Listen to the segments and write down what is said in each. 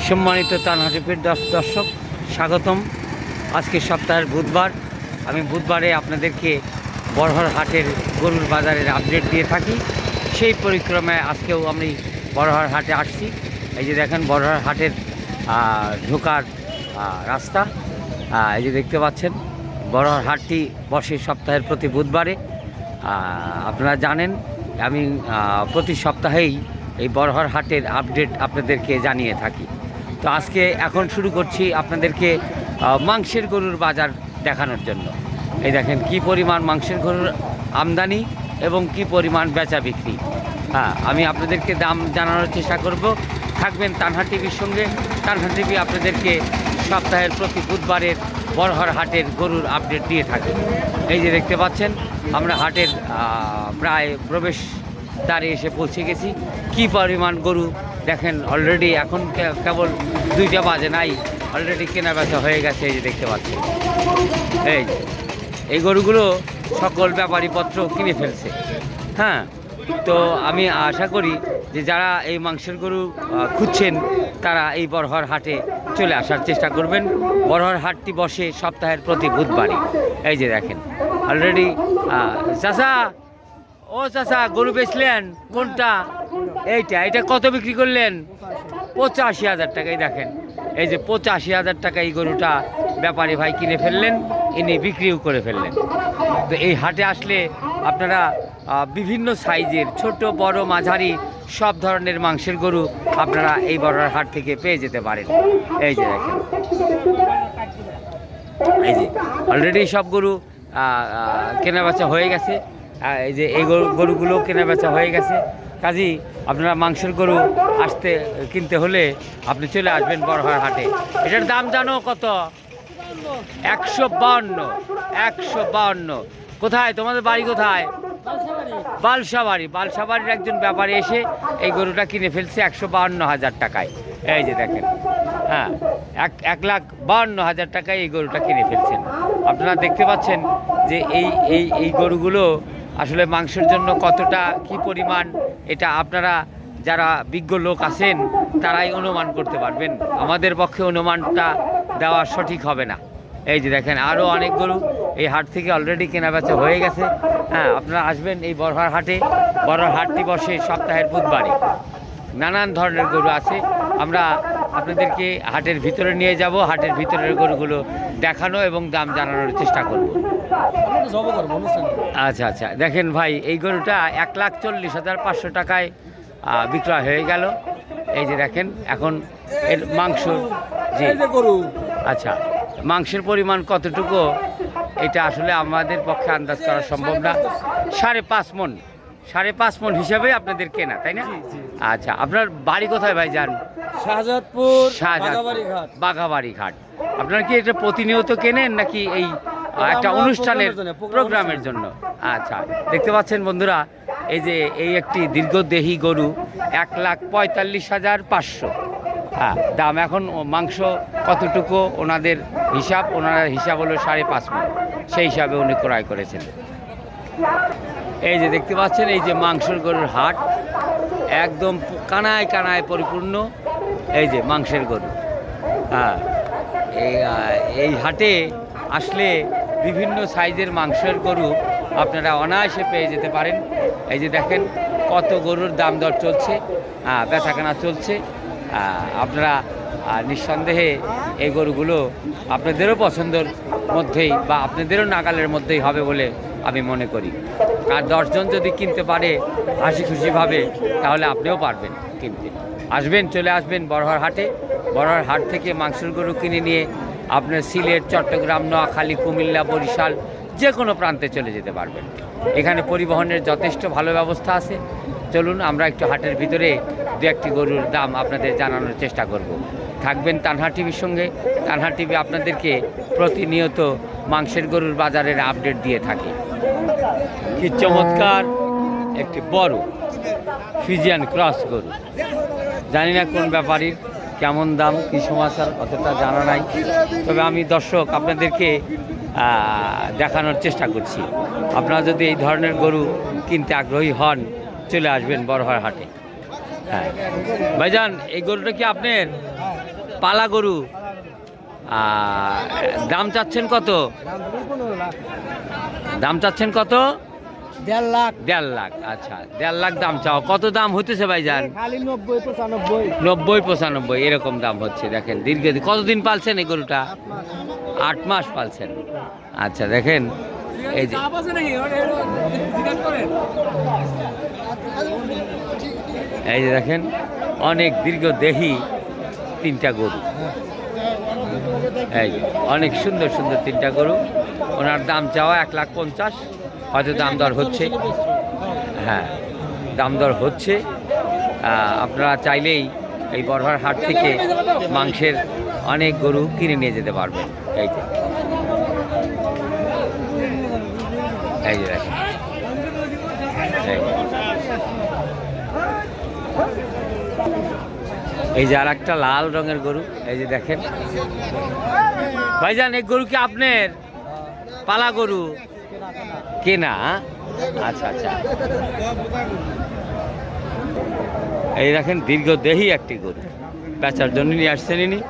সম্মানিত তানহাটিপের দর্শক, স্বাগতম। আজকে সপ্তাহের বুধবার। আমি বুধবারে আপনাদেরকে বড়হর হাটের গরুর বাজারের আপডেট দিয়ে থাকি। সেই পরিক্রমায় আজকেও আমি বড়হর হাটে আসছি। এই যে দেখেন বড়হর হাটের ঢোকার রাস্তা, এই যে দেখতে পাচ্ছেন। বড়হর হাটটি বসে সপ্তাহের প্রতি বুধবারে। আপনারা জানেন আমি প্রতি সপ্তাহেই এই বড়হর হাটের আপডেট আপনাদেরকে জানিয়ে থাকি। তো আজকে এখন শুরু করছি আপনাদেরকে মাংসের গরুর বাজার দেখানোর জন্য। এই দেখেন কি পরিমাণ মাংসের গরুর আমদানি এবং কি পরিমাণ বেচা বিক্রি। আমি আপনাদেরকে দাম জানানোর চেষ্টা করব। থাকবেন তানহা টিভির সঙ্গে। তানহা টিভি আপনাদেরকে সপ্তাহের প্রতি বুধবারের বড়হর হাটের গরুর আপডেট দিয়ে থাকি। এই যে দেখতে পাচ্ছেন আমরা হাটের প্রায় প্রবেশ দ্বারে এসে পৌঁছে গেছি। কি পরিমাণ গরু দেখেন, অলরেডি এখন কেবল 2টা বাজে নাই, অলরেডি কেনা বেচা হয়ে গেছে। এই যে দেখতে পাচ্ছেন, এই গরুগুলো সকল ব্যাপারীপত্র কিনে ফেলছে। তো আমি আশা করি যে যারা এই মাংসের গরু খুঁজছেন তারা এই বড়হর হাটে চলে আসার চেষ্টা করবেন। বড়হর হাটটি বসে সপ্তাহের প্রতি বুধবারই। এই যে দেখেন অলরেডি চাচা, ও চাচা গরু বেচলেন কোনটা? এটা কত বিক্রি করলেন? 85,000 টাকায়। দেখেন এই যে 85,000 টাকা এই গরুটা ব্যাপারী ভাই কিনে ফেললেন, ইনি বিক্রিও করে ফেললেন। তো এই হাটে আসলে আপনারা বিভিন্ন সাইজের ছোট বড় মাঝারি সব ধরনের মাংসের গরু আপনারা এই বড়হর হাট থেকে পেয়ে যেতে পারেন। এই যে দেখেন, এই যে অলরেডি সব গরু কেনাবেচা হয়ে গেছে। এই যে এই গরুগুলো কেনাবেচা হয়ে গেছে। কাজী আপনারা মাংসের গরু কিনতে হলে আপনি চলে আসবেন বড়হর হাটে। এটার দাম জানো কত? 152। কোথায় তোমাদের বাড়ি? কোথায়? বালসাবাড়ি। বালসাবাড়ির একজন ব্যাপারী এসে এই গরুটা কিনে ফেলছে 152,000 টাকায়। এই যে দেখেন, 1,52,000 টাকায় এই গরুটা কিনে ফেলছেন। আপনারা দেখতে পাচ্ছেন যে এই গরুগুলো আসলে মাংসের জন্য কতটা কি পরিমাণ, এটা আপনারা যারা বিজ্ঞ লোক আছেন তারাই অনুমান করতে পারবেন। আমাদের পক্ষে অনুমানটা দেওয়া সঠিক হবে না। এই যে দেখেন আরও অনেক গরু এই হাট থেকে অলরেডি কেনাবেচা হয়ে গেছে। আপনারা আসবেন এই বড়হর হাটে। বড়হর হাটটি বসে সপ্তাহের বুধবারে। নানান ধরনের গরু আছে। আমরা আপনাদেরকে হাটের ভিতরে নিয়ে যাব, হাটের ভিতরের গরুগুলো দেখানো এবং দাম জানানোর চেষ্টা করব। আচ্ছা, দেখেন ভাই এই গরুটা 1,40,500 টাকায় বিক্রয় হয়ে গেল। এই যে দেখেন এখন এর মাংস, আচ্ছা মাংসের পরিমাণ কতটুকু এটা আসলে আমাদের পক্ষে আন্দাজ করা সম্ভব না। 5.5 মণ হিসাবে আপনাদের কেনা, তাই না? আচ্ছা, আপনার বাড়ি কোথায় ভাই যান? শাহজাদপুর, বাঘাবাড়ি ঘাট। আপনারা কি এটা প্রতিনিয়ত কেনেন নাকি এই একটা অনুষ্ঠানের প্রোগ্রামের জন্য? আচ্ছা, দেখতে পাচ্ছেন বন্ধুরা, এই যে এই একটি দীর্ঘদেহী গরু 1,45,500 দাম। এখন মাংস কতটুকু ওনাদের হিসাব হলো 5.5 মণ, সেই হিসাবে উনি ক্রয় করেছেন। এই যে দেখতে পাচ্ছেন এই যে মাংসের গরুর হাট একদম কানায় কানায় পরিপূর্ণ। এই যে মাংসের গরু, এই হাটে আসলে বিভিন্ন সাইজের মাংসের গরু আপনারা অনায়াসে পেয়ে যেতে পারেন। এই যে দেখেন কত গরুর দাম দর চলছে, বেচাকেনা চলছে। আপনারা নিঃসন্দেহে এই গরুগুলো আপনাদেরও পছন্দের মধ্যেই বা আপনাদেরও নাগালের মধ্যেই হবে বলে আমি মনে করি। আর 10 জন যদি কিনতে পারে হাসি খুশিভাবে, তাহলে আপনিও পারবেন কিনতে। চলে আসবেন বড়হর হাটে। বড়হর হাট থেকে মাংসের গরু কিনে নিয়ে আপনার সিলেট, চট্টগ্রাম, নোয়াখালী, কুমিল্লা, বরিশাল যে কোনো প্রান্তে চলে যেতে পারবেন। এখানে পরিবহনের যথেষ্ট ভালো ব্যবস্থা আছে। চলুন আমরা একটু হাটের ভিতরে 2-1টি গরুর দাম আপনাদের জানানোর চেষ্টা করব। থাকবেন তানহা টিভির সঙ্গে। তানহা টিভি আপনাদেরকে প্রতিনিয়ত মাংসের গরুর বাজারের আপডেট দিয়ে থাকে। কি চমৎকার একটি বড় ফ্রিজিয়ান ক্রস গরু। জানি না কোন ব্যাপারীর, কেমন দাম, কী সমাচার অতটা জানা নাই। তবে আমি দর্শক আপনাদেরকে দেখানোর চেষ্টা করছি। আপনারা যদি এই ধরনের গরু কিনতে আগ্রহী হন, চলে আসবেন বড়হর হাটে। ভাইজান এই গরুটা কি আপনার? পালা গরু। দাম চাচ্ছেন কত? দাম চাচ্ছেন কত? 1.5 লাখ। 1.5 লাখ। আচ্ছা, 1.5 লাখ দাম চাও। কত দাম হইতেছে ভাইজান? খালি 90 95। 90 95 এরকম দাম হচ্ছে। দেখেন দীর্ঘদিন কতদিন পালছেন এই গরুটা? 8 মাস পালছেন। আচ্ছা দেখেন এই যে এই যে দেখেন অনেক দীর্ঘদেহী 3টা গরু। এই যে অনেক সুন্দর সুন্দর 3টা গরু। ওনার দাম চাওয়া 1,50,000। হয়তো দাম দর হচ্ছে। হ্যাঁ, দাম দর হচ্ছে। আপনারা চাইলেই এই বড়হার হাট থেকে মাংসের অনেক গরু কিনে নিয়ে যেতে পারবেন। এই যে এই যে দেখেন এই যে আর একটা লাল রঙের গরু। এই যে দেখেন ভাইজান, এই গরু কি আপনার? পালা গরু কেনা? আচ্ছা আচ্ছা। এই দেখেন দীর্ঘদেহী একটি গরু বেচার জন্য নিয়ে আসছেন ইনি।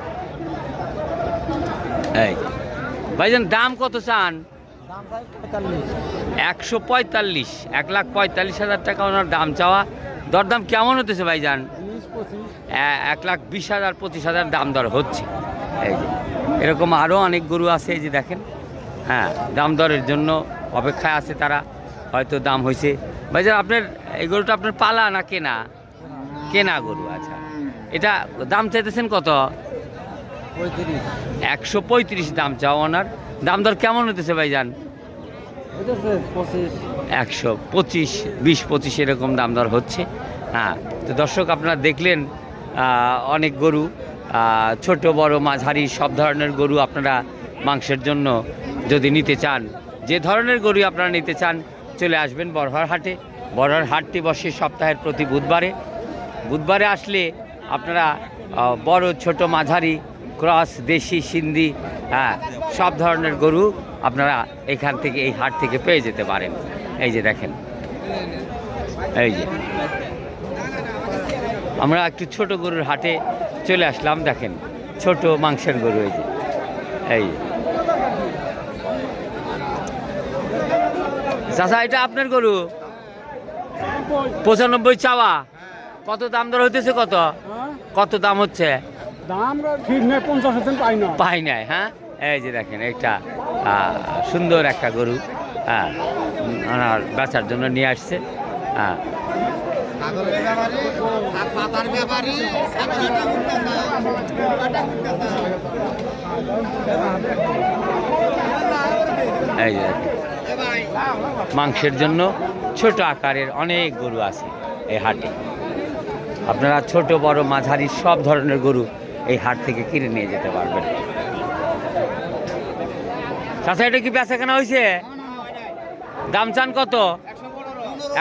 এই ভাইজান, দাম কত চান? 145। 1,45,000 টাকা ওনার দাম চাওয়া। দরদাম কেমন হতেছে ভাইজান? 1,20,000 25,000 দাম দর হচ্ছে। এই যে এরকম আরও অনেক গরু আছে। এই যে দেখেন, হ্যাঁ, দাম দরের জন্য অপেক্ষায় আছে তারা। হয়তো দাম হয়েছে। ভাইজান, আপনার এই গরুটা আপনার পালা না কেনা? কেনা গরু। আচ্ছা, এটা দাম চাইতেছেন কত? 135 দাম চাও ওনার। দাম দর কেমন হতেছে ভাইজান? 125 20-25 এরকম দাম দর হচ্ছে। হ্যাঁ, তো দর্শক আপনারা দেখলেন অনেক গরু, ছোট বড় মাঝারি সব ধরনের গরু আপনারা মাংসের জন্য যদি নিতে চান, যে ধরনের গরু আপনারা নিতে চান চলে আসবেন বড়হার হাটে। বড়হার হাটটি বসে সপ্তাহের প্রতি বুধবারে। বুধবারে আসলে আপনারা বড় ছোট মাঝারি ক্রস দেশি সিন্ধি সব ধরনের গরু আপনারা এখান থেকে এই হাট থেকে পেয়ে যেতে পারেন। এই যে দেখেন, এই যে আমরা একটু ছোট গরুর হাটে চলে আসলাম। দেখেন ছোট মাংসের গরু। এই যে এই চাচা, এটা আপনার গরু? 95 চাওয়া। কত দাম দর হইতেছে? কত কত দাম হচ্ছে? দাম ঠিক নেই, 50 পাই নাই। হ্যাঁ, এই যে দেখেন একটা সুন্দর একটা গরু ওনার বেচার জন্য নিয়ে আসছে। হ্যাঁ, এই যে মাংসের জন্য ছোট আকারের অনেক গরু আছে এই হাটে। আপনারা ছোট বড় মাঝারি সব ধরনের গরু এই হাট থেকে কিনে নিয়ে যেতে পারবেন। চাচা, এটা কি বেচা কেনা হয়েছে? দাম চান কত?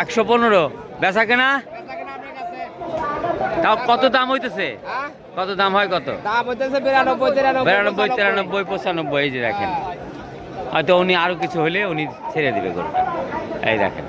115। বেচা কেনা? তাও কত দাম হইতেছে? কত দাম হয়? কত দাম হইতেছে? 92 93 95। এই যে দেখেন, হয়তো উনি আরো কিছু হলে উনি ছেড়ে দিবে গরুটা। এই দেখেন।